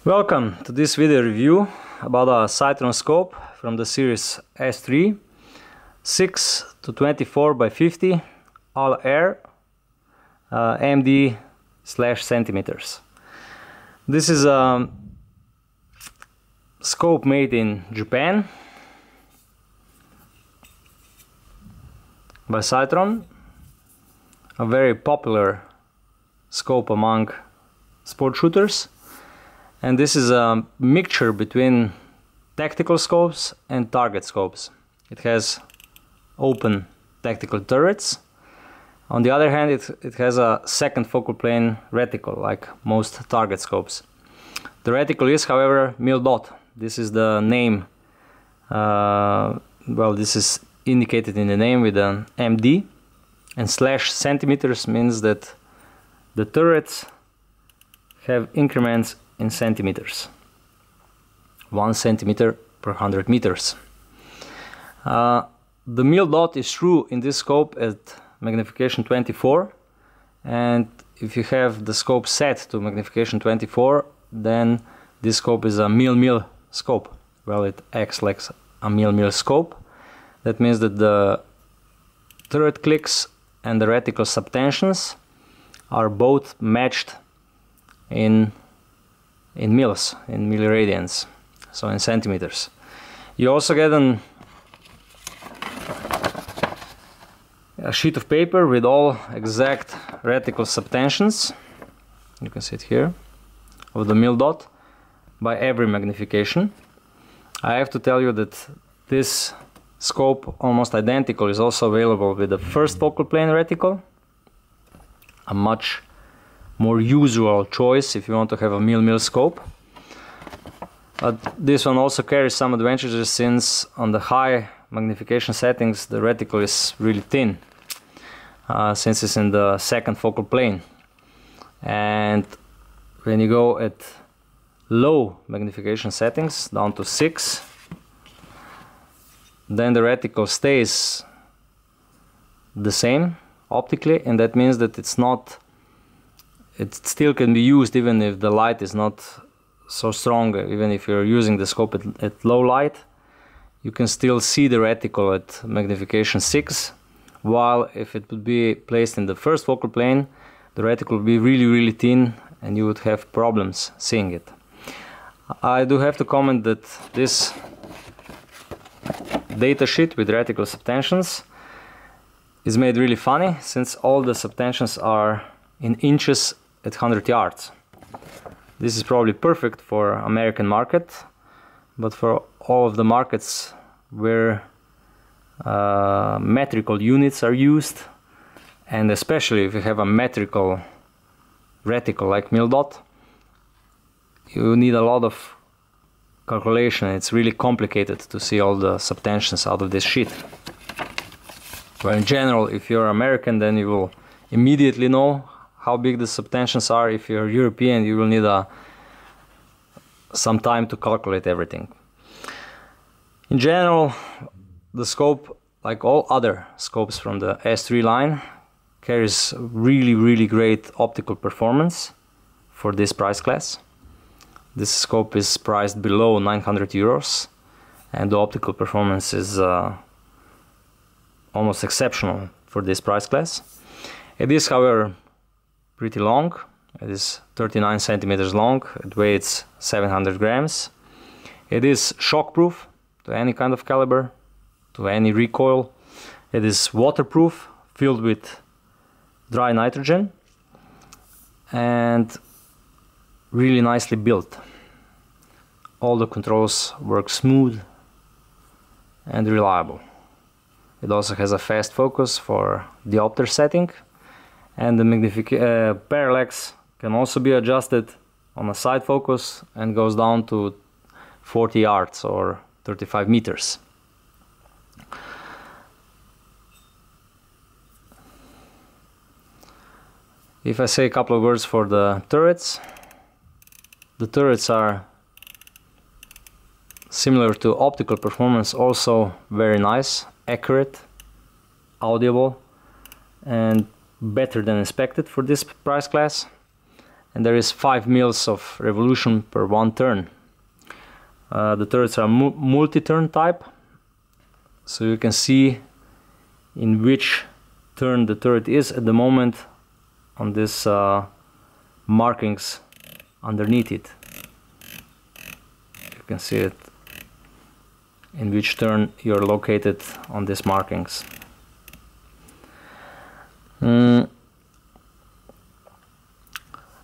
All to this video review about a Sightron scope from the series S3 6-24x50 all air MD/centimeters. This is a scope made in Japan by Sightron, a very popular scope among sport shooters. And this is a mixture between tactical scopes and target scopes. It has open tactical turrets. On the other hand, it has a second focal plane reticle, like most target scopes. The reticle is, however, mil-dot. This is the name. This is indicated in the name with an MD, and /centimeters means that the turrets have increments in centimeters. 1 centimeter per 100 meters. The mil-dot is true in this scope at magnification 24, and if you have the scope set to magnification 24, then this scope is a mil-mil scope. Well, it acts like a mil-mil scope. That means that the turret clicks and the reticle subtensions are both matched in mils, in milliradians, so in centimeters. You also get a sheet of paper with all exact reticle subtensions, you can see it here, of the mil-dot by every magnification. I have to tell you that this scope, almost identical, is also available with the first focal plane reticle, a much more usual choice if you want to have a mil-mil scope. But this one also carries some advantages, since on the high magnification settings the reticle is really thin, since it's in the second focal plane. And when you go at low magnification settings, down to 6, then the reticle stays the same optically, and that means that it still can be used even if the light is not so strong. Even if you're using the scope at low light, you can still see the reticle at magnification 6, while if it would be placed in the first focal plane, the reticle would be really thin and you would have problems seeing it. I do have to comment that this datasheet with reticle subtensions is made really funny, since all the subtensions are in inches at 100 yards. This is probably perfect for American market, but for all of the markets where metrical units are used, and especially if you have a metrical reticle like mil-dot, you need a lot of calculation. It's really complicated to see all the subtensions out of this sheet. Well, in general, if you're American, then you will immediately know how big the subtensions are. If you're European, you will need some time to calculate everything. In general, the scope, like all other scopes from the S3 line, carries really great optical performance for this price class. This scope is priced below 900 euros, and the optical performance is almost exceptional for this price class. It is, however, pretty long. It is 39 centimeters long. It weighs 700 grams. It is shockproof to any kind of caliber, to any recoil. It is waterproof, filled with dry nitrogen, and really nicely built. All the controls work smooth and reliable. It also has a fast focus for diopter setting, and the parallax can also be adjusted on a side focus and goes down to 40 yards or 35 meters. If I say a couple of words for the turrets are similar to optical performance, also very nice, accurate, audible, and better than expected for this price class. and there is 5 mils of revolution per 1 turn. The turrets are multi-turn type, so you can see in which turn the turret is at the moment on this markings underneath it. You can see it in which turn you're located on these markings. The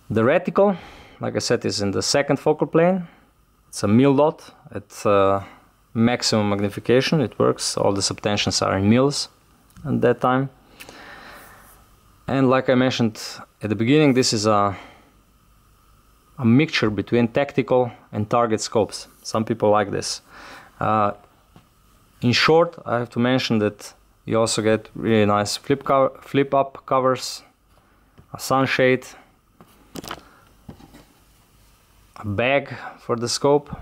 reticle, like I said, is in the second focal plane. It's a mil dot at maximum magnification. It works. All the subtensions are in mils at that time. And like I mentioned at the beginning, this is a mixture between tactical and target scopes. Some people like this. In short, I have to mention that you also get really nice flip-up covers, a sunshade, a bag for the scope,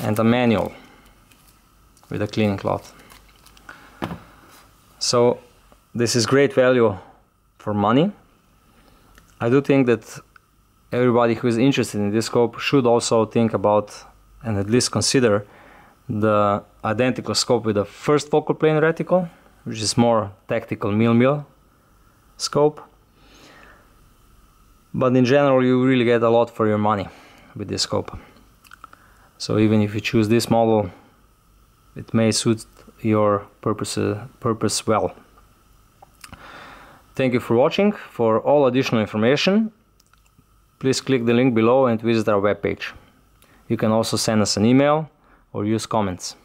and a manual with a cleaning cloth. So this is great value for money. I do think that everybody who is interested in this scope should also think about and at least consider the identical scope with the first focal plane reticle, which is more tactical mil-mil scope. But in general, you really get a lot for your money with this scope. So even if you choose this model, it may suit your purpose well. Thank you for watching. For all additional information, please click the link below and visit our webpage. You can also send us an email or use comments.